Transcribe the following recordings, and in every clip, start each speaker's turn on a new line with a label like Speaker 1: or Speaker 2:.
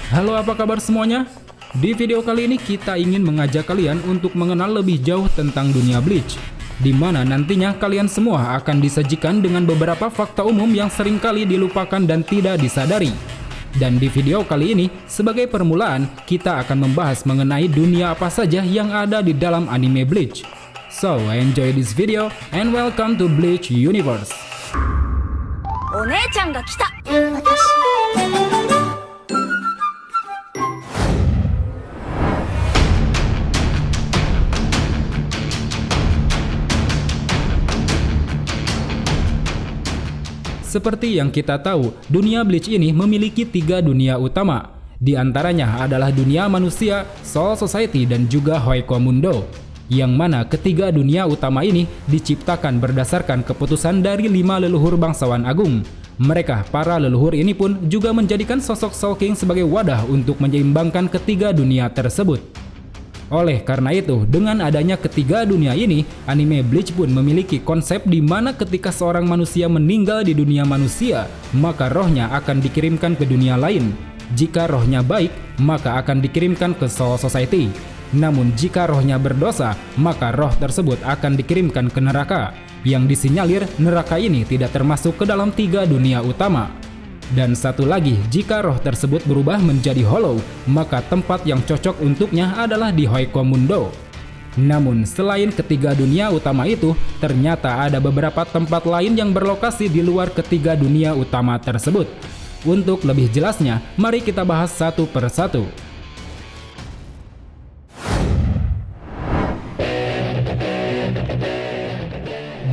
Speaker 1: Halo, apa kabar semuanya? Di video kali ini kita ingin mengajak kalian untuk mengenal lebih jauh tentang dunia Bleach, di mana nantinya kalian semua akan disajikan dengan beberapa fakta umum yang seringkali dilupakan dan tidak disadari. Dan di video kali ini, sebagai permulaan, kita akan membahas mengenai dunia apa saja yang ada di dalam anime Bleach. So, enjoy this video and welcome to Bleach Universe.
Speaker 2: お姉ちゃんが来た。
Speaker 1: Seperti yang kita tahu, dunia Bleach ini memiliki 3 dunia utama. Di antaranya adalah dunia manusia, Soul Society, dan juga Hueco-Mundo. Yang mana ketiga dunia utama ini diciptakan berdasarkan keputusan dari 5 leluhur bangsawan agung. Mereka, para leluhur ini pun juga menjadikan sosok Soul King sebagai wadah untuk menyeimbangkan ketiga dunia tersebut. Oleh karena itu, dengan adanya ketiga dunia ini, anime Bleach pun memiliki konsep di mana ketika seorang manusia meninggal di dunia manusia, maka rohnya akan dikirimkan ke dunia lain. Jika rohnya baik, maka akan dikirimkan ke Soul Society. Namun jika rohnya berdosa, maka roh tersebut akan dikirimkan ke neraka, yang disinyalir neraka ini tidak termasuk ke dalam 3 dunia utama. Dan satu lagi, jika roh tersebut berubah menjadi hollow, maka tempat yang cocok untuknya adalah di Hueco-Mundo. Namun selain ketiga dunia utama itu, ternyata ada beberapa tempat lain yang berlokasi di luar ketiga dunia utama tersebut. Untuk lebih jelasnya, mari kita bahas satu per satu.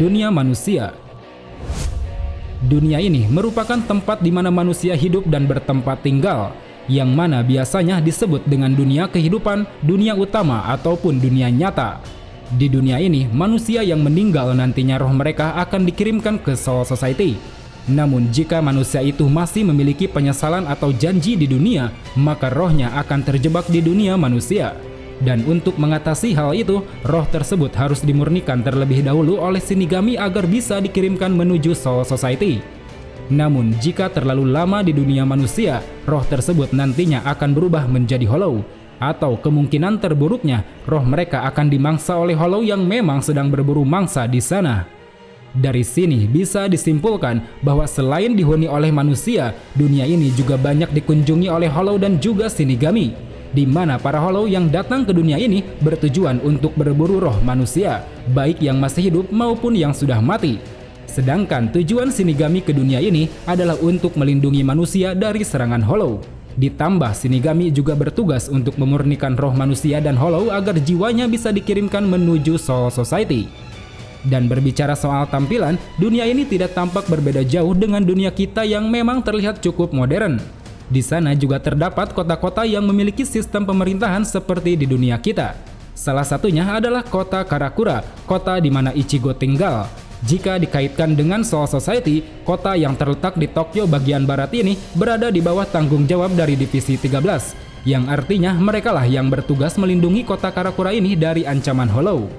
Speaker 1: Dunia manusia. Dunia ini merupakan tempat di mana manusia hidup dan bertempat tinggal, yang mana biasanya disebut dengan dunia kehidupan, dunia utama, ataupun dunia nyata. Di dunia ini, manusia yang meninggal nantinya roh mereka akan dikirimkan ke Soul Society. Namun jika manusia itu masih memiliki penyesalan atau janji di dunia, maka rohnya akan terjebak di dunia manusia. Dan untuk mengatasi hal itu, roh tersebut harus dimurnikan terlebih dahulu oleh Shinigami agar bisa dikirimkan menuju Soul Society. Namun jika terlalu lama di dunia manusia, roh tersebut nantinya akan berubah menjadi hollow. Atau kemungkinan terburuknya, roh mereka akan dimangsa oleh hollow yang memang sedang berburu mangsa di sana. Dari sini bisa disimpulkan bahwa selain dihuni oleh manusia, dunia ini juga banyak dikunjungi oleh hollow dan juga Shinigami, di mana para hollow yang datang ke dunia ini bertujuan untuk berburu roh manusia, baik yang masih hidup maupun yang sudah mati. Sedangkan tujuan Shinigami ke dunia ini adalah untuk melindungi manusia dari serangan hollow. Ditambah Shinigami juga bertugas untuk memurnikan roh manusia dan hollow agar jiwanya bisa dikirimkan menuju Soul Society. Dan berbicara soal tampilan, dunia ini tidak tampak berbeda jauh dengan dunia kita yang memang terlihat cukup modern. Di sana juga terdapat kota-kota yang memiliki sistem pemerintahan seperti di dunia kita. Salah satunya adalah kota Karakura, kota di mana Ichigo tinggal. Jika dikaitkan dengan Soul Society, kota yang terletak di Tokyo bagian barat ini berada di bawah tanggung jawab dari Divisi 13, yang artinya merekalah yang bertugas melindungi kota Karakura ini dari ancaman hollow.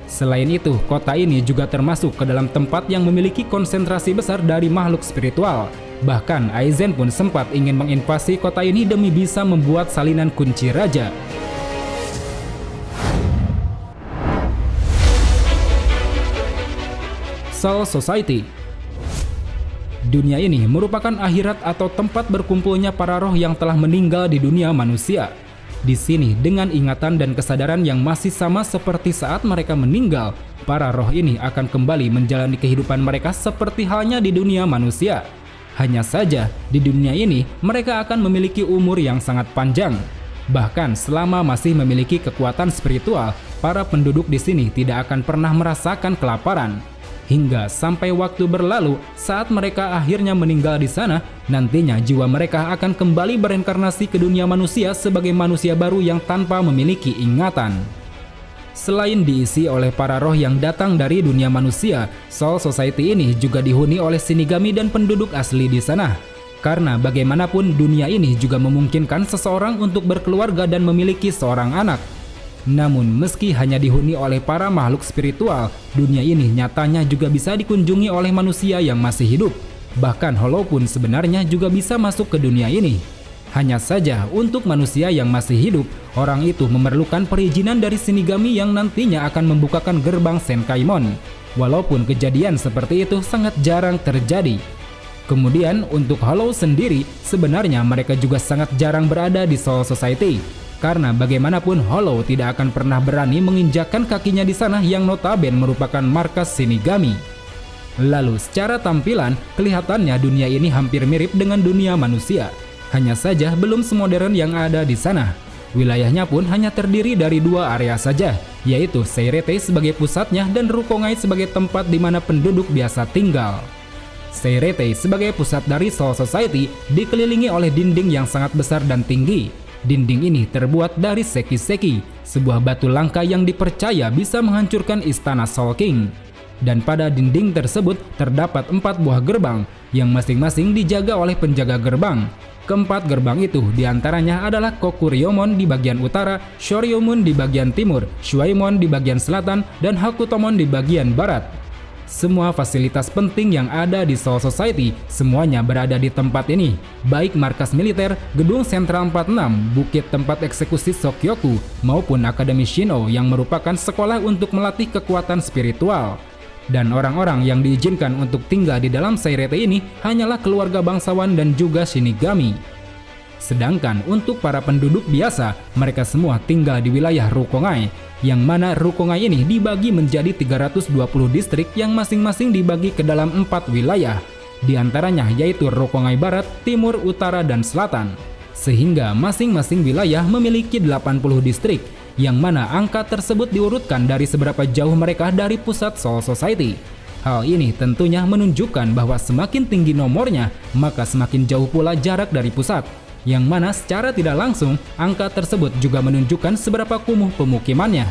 Speaker 1: Selain itu, kota ini juga termasuk ke dalam tempat yang memiliki konsentrasi besar dari makhluk spiritual. Bahkan Aizen pun sempat ingin menginvasi kota ini demi bisa membuat salinan kunci raja. Soul Society. Dunia ini merupakan akhirat atau tempat berkumpulnya para roh yang telah meninggal di dunia manusia. Di sini, dengan ingatan dan kesadaran yang masih sama seperti saat mereka meninggal, para roh ini akan kembali menjalani kehidupan mereka seperti halnya di dunia manusia. Hanya saja, di dunia ini mereka akan memiliki umur yang sangat panjang. Bahkan selama masih memiliki kekuatan spiritual, para penduduk di sini tidak akan pernah merasakan kelaparan. Hingga sampai waktu berlalu, saat mereka akhirnya meninggal di sana, nantinya jiwa mereka akan kembali bereinkarnasi ke dunia manusia sebagai manusia baru yang tanpa memiliki ingatan. Selain diisi oleh para roh yang datang dari dunia manusia, Soul Society ini juga dihuni oleh Shinigami dan penduduk asli di sana. Karena bagaimanapun dunia ini juga memungkinkan seseorang untuk berkeluarga dan memiliki seorang anak. Namun meski hanya dihuni oleh para makhluk spiritual, dunia ini nyatanya juga bisa dikunjungi oleh manusia yang masih hidup. Bahkan hollow pun sebenarnya juga bisa masuk ke dunia ini. Hanya saja untuk manusia yang masih hidup, orang itu memerlukan perizinan dari Shinigami yang nantinya akan membukakan gerbang Senkaimon. Walaupun kejadian seperti itu sangat jarang terjadi. Kemudian untuk Hollow sendiri, sebenarnya mereka juga sangat jarang berada di Soul Society. Karena bagaimanapun Hollow tidak akan pernah berani menginjakkan kakinya di sana yang notabene merupakan markas Shinigami. Lalu secara tampilan, kelihatannya dunia ini hampir mirip dengan dunia manusia. Hanya saja belum semodern yang ada di sana. Wilayahnya pun hanya terdiri dari 2 area saja, yaitu Seiretei sebagai pusatnya dan Rukongai sebagai tempat di mana penduduk biasa tinggal. Seiretei sebagai pusat dari Soul Society dikelilingi oleh dinding yang sangat besar dan tinggi. Dinding ini terbuat dari seki-seki, sebuah batu langka yang dipercaya bisa menghancurkan istana Soul King. Dan pada dinding tersebut terdapat 4 buah gerbang yang masing-masing dijaga oleh penjaga gerbang. Keempat gerbang itu diantaranya adalah Kokuryomon di bagian utara, Shoryomon di bagian timur, Shuaimon di bagian selatan, dan Hakutomon di bagian barat. Semua fasilitas penting yang ada di Soul Society semuanya berada di tempat ini, baik markas militer, gedung sentral 46, bukit tempat eksekusi Sokyoku, maupun Akademi Shino yang merupakan sekolah untuk melatih kekuatan spiritual. Dan orang-orang yang diizinkan untuk tinggal di dalam Seiretei ini hanyalah keluarga bangsawan dan juga Shinigami. Sedangkan untuk para penduduk biasa, mereka semua tinggal di wilayah Rukongai, yang mana Rukongai ini dibagi menjadi 320 distrik yang masing-masing dibagi ke dalam 4 wilayah. Di antaranya yaitu Rukongai Barat, Timur, Utara, dan Selatan. Sehingga masing-masing wilayah memiliki 80 distrik, yang mana angka tersebut diurutkan dari seberapa jauh mereka dari pusat Soul Society. Hal ini tentunya menunjukkan bahwa semakin tinggi nomornya, maka semakin jauh pula jarak dari pusat, yang mana secara tidak langsung angka tersebut juga menunjukkan seberapa kumuh pemukimannya.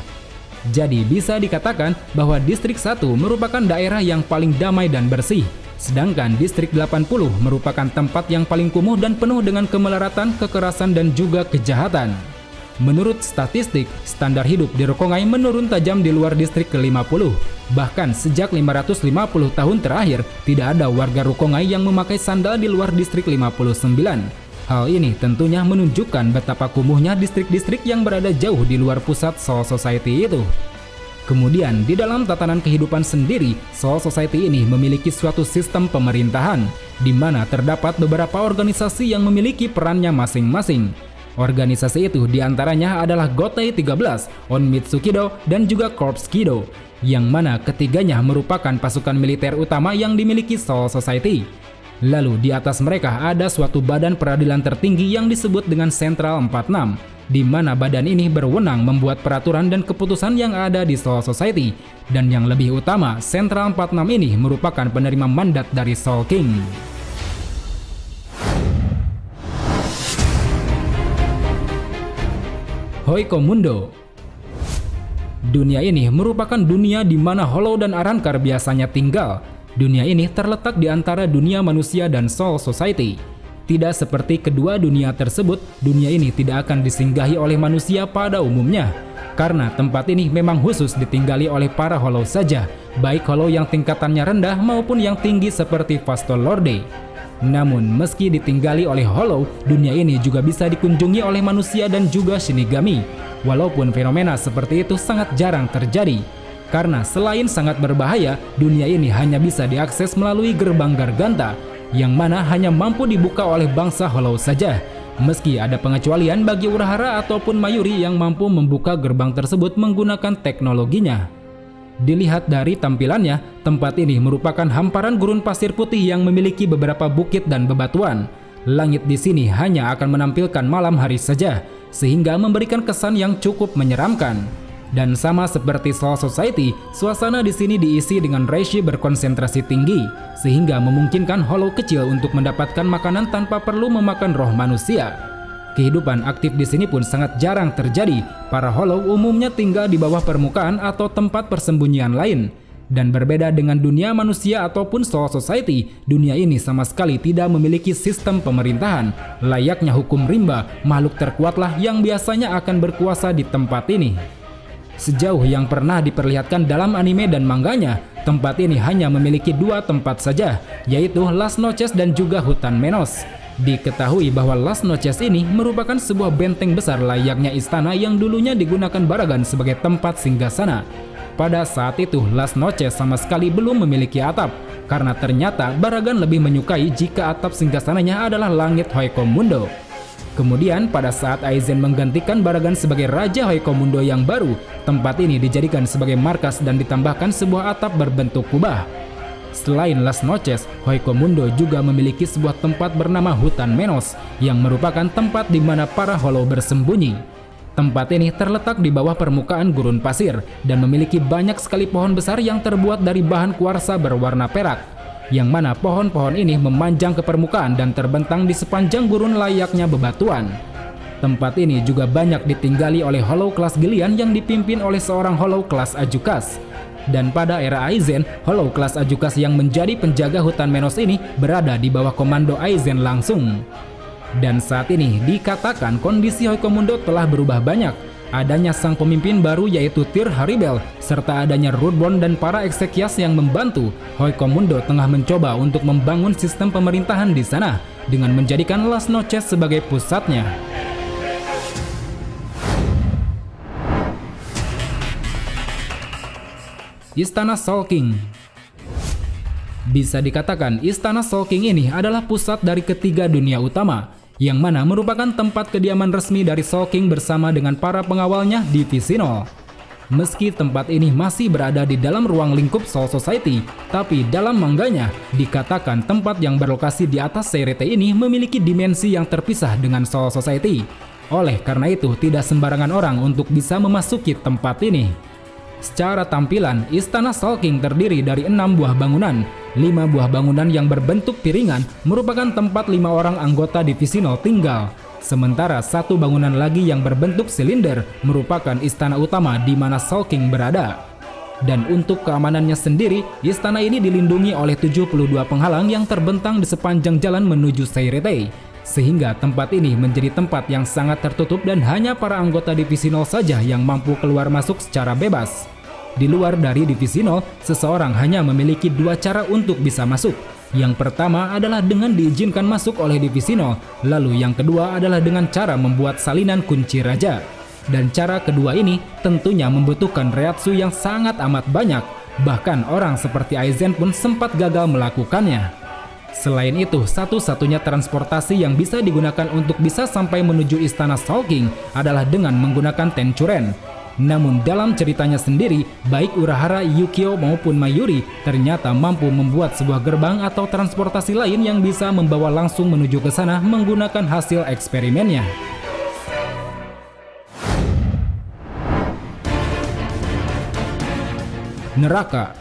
Speaker 1: Jadi bisa dikatakan bahwa distrik 1 merupakan daerah yang paling damai dan bersih, sedangkan distrik 80 merupakan tempat yang paling kumuh dan penuh dengan kemelaratan, kekerasan, dan juga kejahatan. Menurut statistik, standar hidup di Rukongai menurun tajam di luar distrik ke-50. Bahkan sejak 550 tahun terakhir, tidak ada warga Rukongai yang memakai sandal di luar distrik 59. Hal ini tentunya menunjukkan betapa kumuhnya distrik-distrik yang berada jauh di luar pusat Soul Society itu. Kemudian, di dalam tatanan kehidupan sendiri, Soul Society ini memiliki suatu sistem pemerintahan, di mana terdapat beberapa organisasi yang memiliki perannya masing-masing. Organisasi itu diantaranya adalah Gotei 13, Onmitsu Kido, dan juga Corps Kido, yang mana ketiganya merupakan pasukan militer utama yang dimiliki Soul Society. Lalu di atas mereka ada suatu badan peradilan tertinggi yang disebut dengan Central 46, di mana badan ini berwenang membuat peraturan dan keputusan yang ada di Soul Society. Dan yang lebih utama, Central 46 ini merupakan penerima mandat dari Soul King. Hoiko Mundo. Dunia ini merupakan dunia di mana Hollow dan Arrancar biasanya tinggal. Dunia ini terletak di antara dunia manusia dan Soul Society. Tidak seperti kedua dunia tersebut, dunia ini tidak akan disinggahi oleh manusia pada umumnya. Karena tempat ini memang khusus ditinggali oleh para Hollow saja, baik Hollow yang tingkatannya rendah maupun yang tinggi seperti Vasto Lorde. Namun meski ditinggali oleh Hollow, dunia ini juga bisa dikunjungi oleh manusia dan juga Shinigami. Walaupun fenomena seperti itu sangat jarang terjadi. Karena selain sangat berbahaya, dunia ini hanya bisa diakses melalui gerbang Garganta, yang mana hanya mampu dibuka oleh bangsa Hollow saja. Meski ada pengecualian bagi Urahara ataupun Mayuri yang mampu membuka gerbang tersebut menggunakan teknologinya. Dilihat dari tampilannya, tempat ini merupakan hamparan gurun pasir putih yang memiliki beberapa bukit dan bebatuan. Langit di sini hanya akan menampilkan malam hari saja, sehingga memberikan kesan yang cukup menyeramkan. Dan sama seperti Soul Society, suasana di sini diisi dengan reishi berkonsentrasi tinggi, sehingga memungkinkan Hollow kecil untuk mendapatkan makanan tanpa perlu memakan roh manusia. Kehidupan aktif di sini pun sangat jarang terjadi. Para Hollow umumnya tinggal di bawah permukaan atau tempat persembunyian lain. Dan berbeda dengan dunia manusia ataupun Soul Society, dunia ini sama sekali tidak memiliki sistem pemerintahan. Layaknya hukum rimba, makhluk terkuatlah yang biasanya akan berkuasa di tempat ini. Sejauh yang pernah diperlihatkan dalam anime dan manganya, tempat ini hanya memiliki 2 tempat saja, yaitu Las Noches dan juga Hutan Menos. Diketahui bahwa Las Noches ini merupakan sebuah benteng besar layaknya istana yang dulunya digunakan Baragan sebagai tempat singgasana. Pada saat itu, Las Noches sama sekali belum memiliki atap, karena ternyata Baragan lebih menyukai jika atap singgasananya adalah langit Hoikomundo. Kemudian pada saat Aizen menggantikan Baragan sebagai Raja Hoikomundo yang baru, tempat ini dijadikan sebagai markas dan ditambahkan sebuah atap berbentuk kubah. Selain Las Noches, Hoikomundo juga memiliki sebuah tempat bernama Hutan Menos yang merupakan tempat di mana para Hollow bersembunyi. Tempat ini terletak di bawah permukaan gurun pasir dan memiliki banyak sekali pohon besar yang terbuat dari bahan kuarsa berwarna perak, yang mana pohon-pohon ini memanjang ke permukaan dan terbentang di sepanjang gurun layaknya bebatuan. Tempat ini juga banyak ditinggali oleh Hollow kelas Gillian yang dipimpin oleh seorang Hollow kelas Ajukas. Dan pada era Aizen, Hollow kelas Ajukas yang menjadi penjaga Hutan Menos ini berada di bawah komando Aizen langsung. Dan saat ini dikatakan kondisi Hoikomundo telah berubah banyak. Adanya sang pemimpin baru yaitu Tyr Haribel, serta adanya Rudborn dan para Exekias yang membantu, Hoikomundo tengah mencoba untuk membangun sistem pemerintahan di sana dengan menjadikan Las Noches sebagai pusatnya. Istana Soul King. Bisa dikatakan Istana Soul King ini adalah pusat dari ketiga dunia utama, yang mana merupakan tempat kediaman resmi dari Soul King bersama dengan para pengawalnya Divisi 0. Meski tempat ini masih berada di dalam ruang lingkup Soul Society, tapi dalam manganya dikatakan tempat yang berlokasi di atas Seireite ini memiliki dimensi yang terpisah dengan Soul Society. Oleh karena itu, tidak sembarangan orang untuk bisa memasuki tempat ini. Secara tampilan, Istana Soul King terdiri dari 6 buah bangunan. 5 buah bangunan yang berbentuk piringan merupakan tempat 5 orang anggota Divisi 0 tinggal. Sementara 1 bangunan lagi yang berbentuk silinder merupakan istana utama di mana Soul King berada. Dan untuk keamanannya sendiri, istana ini dilindungi oleh 72 penghalang yang terbentang di sepanjang jalan menuju Seireite. Sehingga tempat ini menjadi tempat yang sangat tertutup dan hanya para anggota Divisi 0 saja yang mampu keluar masuk secara bebas. Di luar dari Divisi 0, seseorang hanya memiliki 2 cara untuk bisa masuk. Yang pertama adalah dengan diizinkan masuk oleh Divisi 0, lalu yang kedua adalah dengan cara membuat salinan kunci raja. Dan cara kedua ini tentunya membutuhkan reatsu yang sangat amat banyak, bahkan orang seperti Aizen pun sempat gagal melakukannya. Selain itu, satu-satunya transportasi yang bisa digunakan untuk bisa sampai menuju Istana Soul King adalah dengan menggunakan Tenchuren. Namun dalam ceritanya sendiri, baik Urahara, Yukio maupun Mayuri ternyata mampu membuat sebuah gerbang atau transportasi lain yang bisa membawa langsung menuju ke sana menggunakan hasil eksperimennya. Neraka.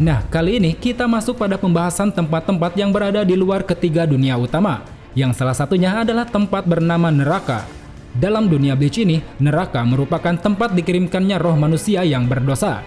Speaker 1: Nah, kali ini kita masuk pada pembahasan tempat-tempat yang berada di luar ketiga dunia utama, yang salah satunya adalah tempat bernama neraka. Dalam dunia Bleach ini, neraka merupakan tempat dikirimkannya roh manusia yang berdosa.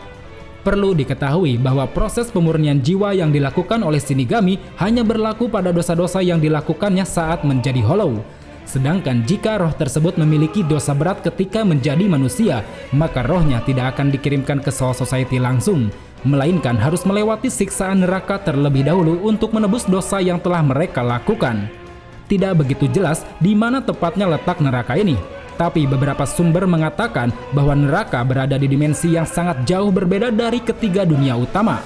Speaker 1: Perlu diketahui bahwa proses pemurnian jiwa yang dilakukan oleh Shinigami hanya berlaku pada dosa-dosa yang dilakukannya saat menjadi Hollow. Sedangkan jika roh tersebut memiliki dosa berat ketika menjadi manusia, maka rohnya tidak akan dikirimkan ke Soul Society langsung, melainkan harus melewati siksaan neraka terlebih dahulu untuk menebus dosa yang telah mereka lakukan. Tidak begitu jelas di mana tepatnya letak neraka ini, tapi beberapa sumber mengatakan bahwa neraka berada di dimensi yang sangat jauh berbeda dari ketiga dunia utama.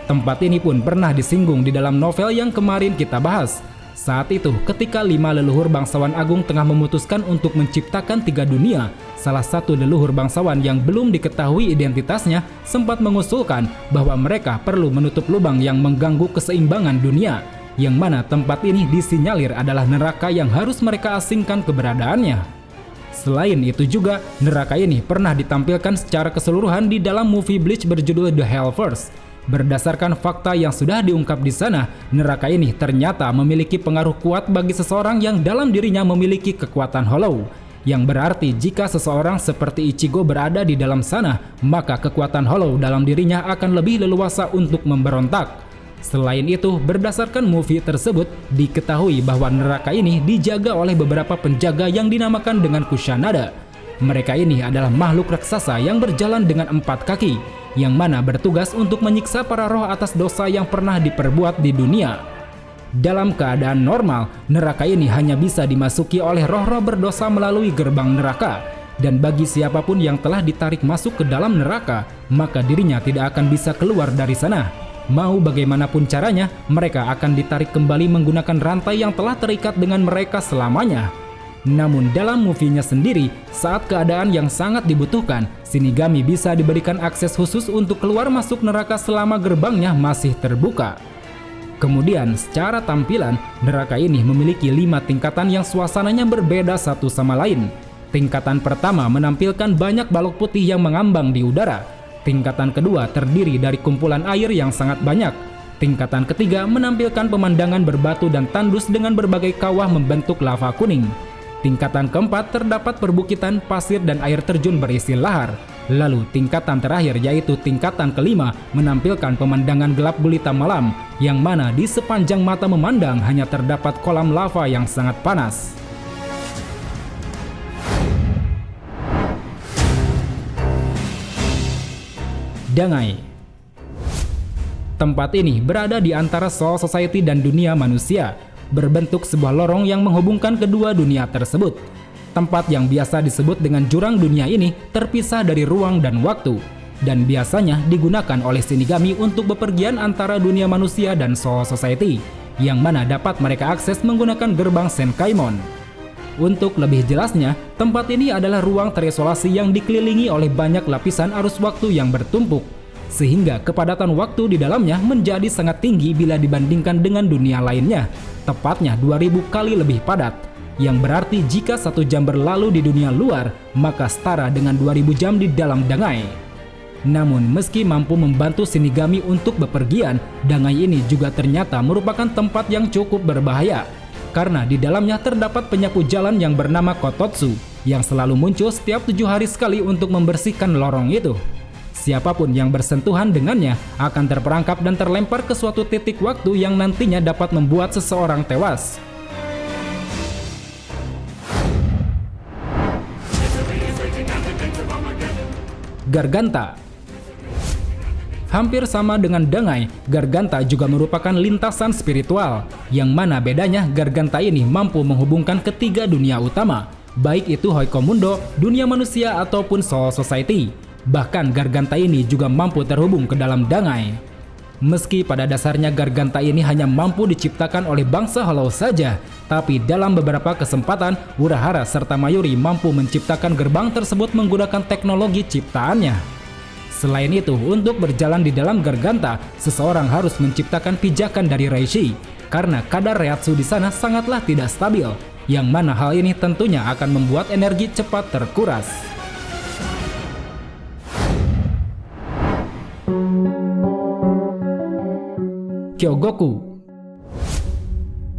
Speaker 1: Tempat ini pun pernah disinggung di dalam novel yang kemarin kita bahas. Saat itu, ketika 5 leluhur bangsawan agung tengah memutuskan untuk menciptakan 3 dunia, salah satu leluhur bangsawan yang belum diketahui identitasnya sempat mengusulkan bahwa mereka perlu menutup lubang yang mengganggu keseimbangan dunia, yang mana tempat ini disinyalir adalah neraka yang harus mereka asingkan keberadaannya. Selain itu juga, neraka ini pernah ditampilkan secara keseluruhan di dalam movie Bleach berjudul The Hellverse. Berdasarkan fakta yang sudah diungkap di sana, neraka ini ternyata memiliki pengaruh kuat bagi seseorang yang dalam dirinya memiliki kekuatan Hollow. Yang berarti jika seseorang seperti Ichigo berada di dalam sana, maka kekuatan Hollow dalam dirinya akan lebih leluasa untuk memberontak. Selain itu, berdasarkan movie tersebut, diketahui bahwa neraka ini dijaga oleh beberapa penjaga yang dinamakan dengan Kusanada. Mereka ini adalah makhluk raksasa yang berjalan dengan 4 kaki, yang mana bertugas untuk menyiksa para roh atas dosa yang pernah diperbuat di dunia. Dalam keadaan normal, neraka ini hanya bisa dimasuki oleh roh-roh berdosa melalui gerbang neraka. Dan bagi siapapun yang telah ditarik masuk ke dalam neraka, maka dirinya tidak akan bisa keluar dari sana. Mau bagaimanapun caranya, mereka akan ditarik kembali menggunakan rantai yang telah terikat dengan mereka selamanya. Namun dalam movie-nya sendiri, saat keadaan yang sangat dibutuhkan, Shinigami bisa diberikan akses khusus untuk keluar masuk neraka selama gerbangnya masih terbuka. Kemudian secara tampilan, neraka ini memiliki 5 tingkatan yang suasananya berbeda satu sama lain. Tingkatan pertama menampilkan banyak balok putih yang mengambang di udara. Tingkatan kedua terdiri dari kumpulan air yang sangat banyak. Tingkatan ketiga menampilkan pemandangan berbatu dan tandus dengan berbagai kawah membentuk lava kuning. Tingkatan keempat terdapat perbukitan, pasir, dan air terjun berisi lahar. Lalu tingkatan terakhir yaitu tingkatan kelima menampilkan pemandangan gelap gulita malam, yang mana di sepanjang mata memandang hanya terdapat kolam lava yang sangat panas. Dangai. Tempat ini berada di antara Soul Society dan dunia manusia, berbentuk sebuah lorong yang menghubungkan kedua dunia tersebut. Tempat yang biasa disebut dengan jurang dunia ini terpisah dari ruang dan waktu, dan biasanya digunakan oleh Shinigami untuk bepergian antara dunia manusia dan Soul Society, yang mana dapat mereka akses menggunakan gerbang Senkaimon. Untuk lebih jelasnya, tempat ini adalah ruang terisolasi yang dikelilingi oleh banyak lapisan arus waktu yang bertumpuk, sehingga kepadatan waktu di dalamnya menjadi sangat tinggi bila dibandingkan dengan dunia lainnya, tepatnya 2000 kali lebih padat. Yang berarti jika 1 jam berlalu di dunia luar, maka setara dengan 2000 jam di dalam Dangai. Namun meski mampu membantu Shinigami untuk bepergian, Dangai ini juga ternyata merupakan tempat yang cukup berbahaya, karena di dalamnya terdapat penyapu jalan yang bernama Kototsu, yang selalu muncul setiap 7 hari sekali untuk membersihkan lorong itu. Siapapun yang bersentuhan dengannya akan terperangkap dan terlempar ke suatu titik waktu yang nantinya dapat membuat seseorang tewas. Garganta. Hampir sama dengan Dangai, Garganta juga merupakan lintasan spiritual, yang mana bedanya Garganta ini mampu menghubungkan ketiga dunia utama, baik itu Hoikomundo, dunia manusia ataupun Soul Society. Bahkan Garganta ini juga mampu terhubung ke dalam Dangai. Meski pada dasarnya Garganta ini hanya mampu diciptakan oleh bangsa Hollow saja, tapi dalam beberapa kesempatan Urahara serta Mayuri mampu menciptakan gerbang tersebut menggunakan teknologi ciptaannya. Selain itu, untuk berjalan di dalam Garganta, seseorang harus menciptakan pijakan dari Reishi, karena kadar Reiatsu di sana sangatlah tidak stabil, yang mana hal ini tentunya akan membuat energi cepat terkuras. Kyogoku.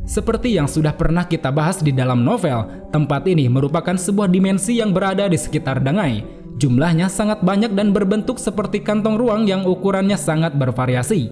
Speaker 1: Seperti yang sudah pernah kita bahas di dalam novel, tempat ini merupakan sebuah dimensi yang berada di sekitar Dangai. Jumlahnya sangat banyak dan berbentuk seperti kantong ruang yang ukurannya sangat bervariasi.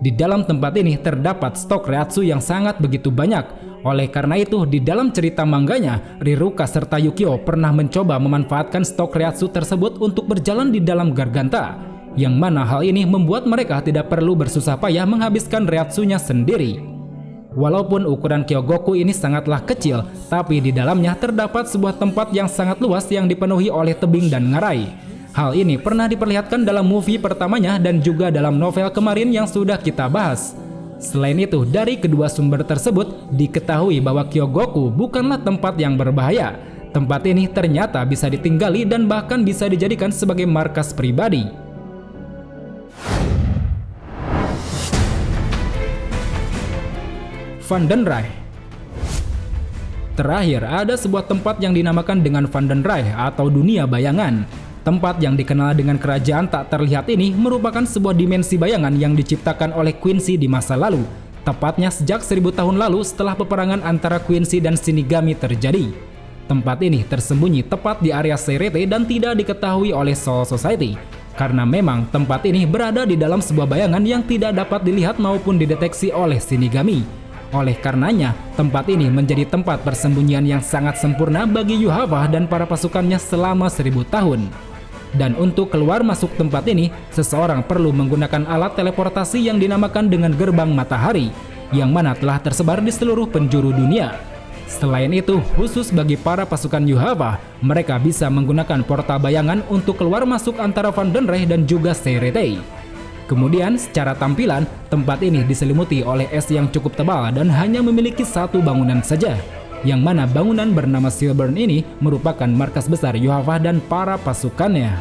Speaker 1: Di dalam tempat ini terdapat stok Reiatsu yang sangat begitu banyak. Oleh karena itu, di dalam cerita mangganya, Riruka serta Yukio pernah mencoba memanfaatkan stok Reiatsu tersebut untuk berjalan di dalam Garganta, yang mana hal ini membuat mereka tidak perlu bersusah payah menghabiskan Reiatsunya sendiri. Walaupun ukuran Kyogoku ini sangatlah kecil, tapi di dalamnya terdapat sebuah tempat yang sangat luas yang dipenuhi oleh tebing dan ngarai. Hal ini pernah diperlihatkan dalam movie pertamanya dan juga dalam novel kemarin yang sudah kita bahas. Selain itu, dari kedua sumber tersebut diketahui bahwa Kyogoku bukanlah tempat yang berbahaya. Tempat ini ternyata bisa ditinggali dan bahkan bisa dijadikan sebagai markas pribadi. Vandenrai. Terakhir, ada sebuah tempat yang dinamakan dengan Vandenrai atau dunia bayangan. Tempat yang dikenal dengan kerajaan tak terlihat ini merupakan sebuah dimensi bayangan yang diciptakan oleh Quincy di masa lalu, tepatnya sejak 1000 tahun lalu setelah peperangan antara Quincy dan Shinigami terjadi. Tempat ini tersembunyi tepat di area Seirete dan tidak diketahui oleh Soul Society, karena memang tempat ini berada di dalam sebuah bayangan yang tidak dapat dilihat maupun dideteksi oleh Shinigami. Oleh karenanya, tempat ini menjadi tempat persembunyian yang sangat sempurna bagi Yuhava dan para pasukannya selama 1000 tahun. Dan untuk keluar masuk tempat ini, seseorang perlu menggunakan alat teleportasi yang dinamakan dengan gerbang matahari, yang mana telah tersebar di seluruh penjuru dunia. Selain itu, khusus bagi para pasukan Yhwach, mereka bisa menggunakan portal bayangan untuk keluar masuk antara Van den Rey dan juga Seiretei. Kemudian, secara tampilan, tempat ini diselimuti oleh es yang cukup tebal dan hanya memiliki satu bangunan saja, yang mana bangunan bernama Silburn ini merupakan markas besar Yhwach dan para pasukannya.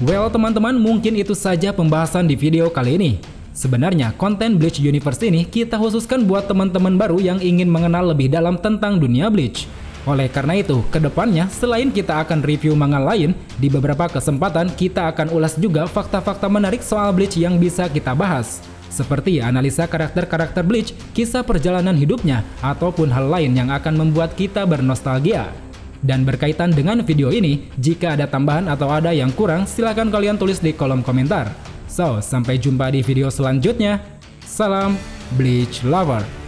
Speaker 1: Well teman-teman, mungkin itu saja pembahasan di video kali ini. Sebenarnya konten Bleach Universe ini kita khususkan buat teman-teman baru yang ingin mengenal lebih dalam tentang dunia Bleach. Oleh karena itu, kedepannya selain kita akan review manga lain, di beberapa kesempatan kita akan ulas juga fakta-fakta menarik soal Bleach yang bisa kita bahas. Seperti analisa karakter-karakter Bleach, kisah perjalanan hidupnya, ataupun hal lain yang akan membuat kita bernostalgia. Dan berkaitan dengan video ini, jika ada tambahan atau ada yang kurang, silahkan kalian tulis di kolom komentar. So, sampai jumpa di video selanjutnya. Salam Bleach Lover.